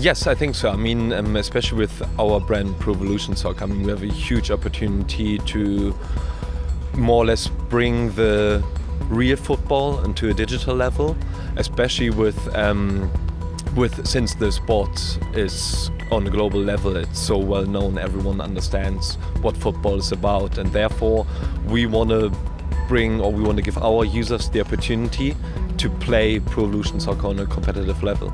Yes, I think so. I mean, especially with our brand Pro Evolution Soccer, I mean, we have a huge opportunity to more or less bring the real football into a digital level, especially with since the sport is on a global level, it's so well known, everyone understands what football is about, and therefore we want to give our users the opportunity to play Pro Evolution Soccer on a competitive level.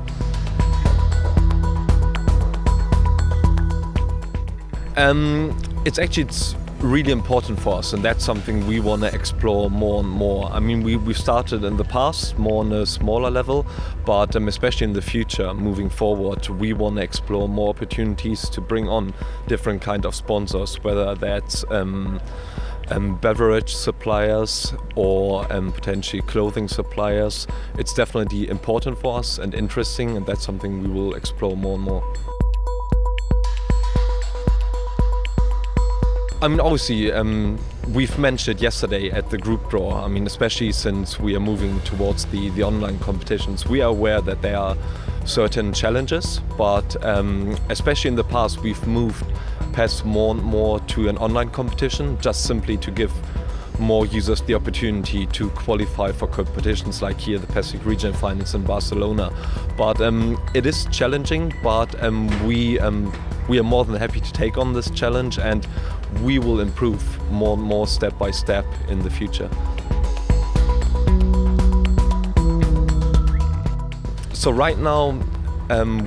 It's really important for us, and that's something we want to explore more and more. I mean, we started in the past more on a smaller level, but especially in the future, moving forward, we want to explore more opportunities to bring on different kind of sponsors, whether that's beverage suppliers or potentially clothing suppliers. It's definitely important for us and interesting, and that's something we will explore more and more. I mean, obviously, we've mentioned it yesterday at the group draw. I mean, especially since we are moving towards the online competitions, we are aware that there are certain challenges, but especially in the past, we've moved PES more and more to an online competition, just simply to give more users the opportunity to qualify for competitions like here, the PES League Regional Finals in Barcelona. But it is challenging, but we are more than happy to take on this challenge, and we will improve more and more step by step in the future. So right now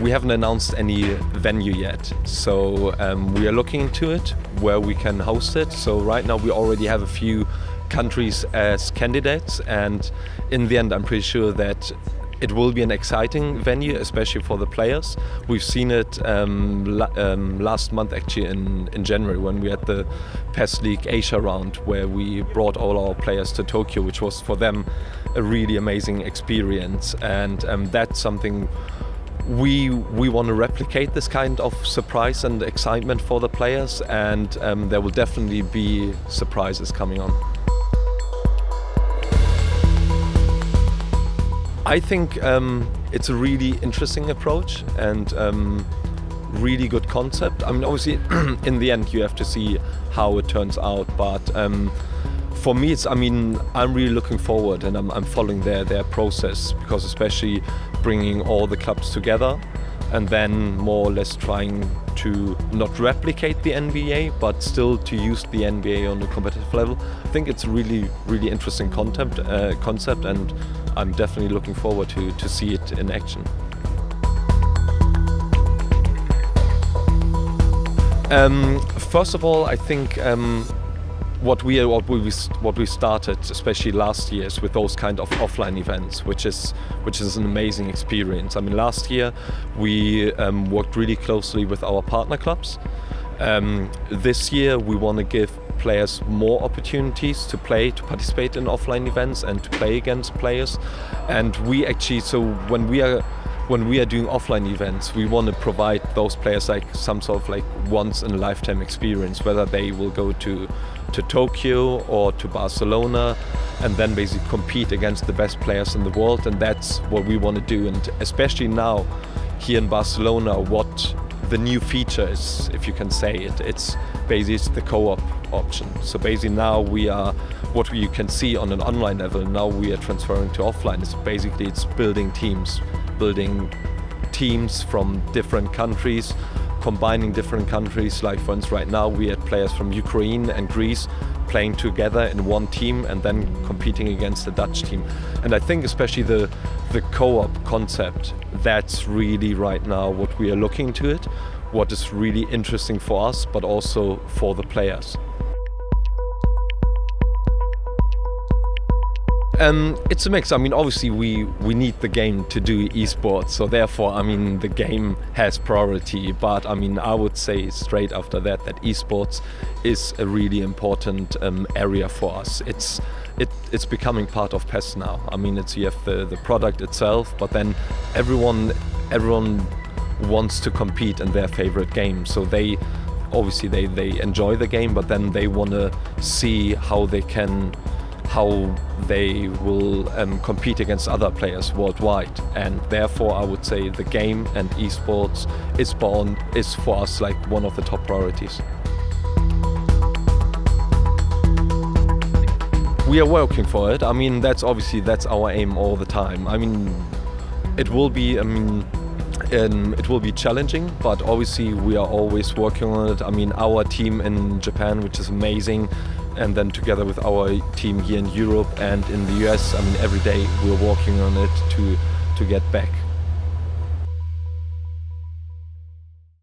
we haven't announced any venue yet, so we are looking into it, where we can host it. So right now we already have a few countries as candidates, and in the end I'm pretty sure that it will be an exciting venue, especially for the players. We've seen it last month, actually in January, when we had the PES League Asia round, where we brought all our players to Tokyo, which was for them a really amazing experience. And that's something we want to replicate, this kind of surprise and excitement for the players, and there will definitely be surprises coming on. I think it's a really interesting approach and really good concept. I mean, obviously, in the end, you have to see how it turns out. But for me, I'm really looking forward, and I'm following their process, because especially bringing all the clubs together and then more or less trying to not replicate the NBA, but still to use the NBA on a competitive level. I think it's a really, really interesting concept, and I'm definitely looking forward to see it in action. First of all, I think what we started, especially last year, is with those kind of offline events, which is an amazing experience. I mean, last year we worked really closely with our partner clubs. This year we want to give players more opportunities to participate in offline events and to play against players. And we actually, so when we are doing offline events, we want to provide those players like some sort of like once in a lifetime experience, whether they will go to Tokyo or to Barcelona and then basically compete against the best players in the world. And that's what we want to do. And especially now here in Barcelona, what the new feature is, if you can say it, it's basically the co-op option. So basically now what you can see on an online level, now we are transferring to offline. It's building teams from different countries, combining different countries. Like for instance, right now we had players from Ukraine and Greece playing together in one team and then competing against the Dutch team. And I think especially the co-op concept, that's really right now what we are looking to it, what is really interesting for us, but also for the players. It's a mix. I mean, obviously we need the game to do eSports, so therefore, I mean, the game has priority. But I mean, I would say straight after that eSports is a really important area for us. It's becoming part of PES now. I mean, you have the product itself, but then everyone wants to compete in their favorite game. So they obviously they enjoy the game, but then they want to see how how they will compete against other players worldwide. And therefore I would say the game and eSports is for us like one of the top priorities. We are working for it. I mean, that's our aim all the time. I mean, it will be challenging, but obviously we are always working on it. I mean, our team in Japan, which is amazing, and then together with our team here in Europe and in the US, I mean, every day we're working on it to get back.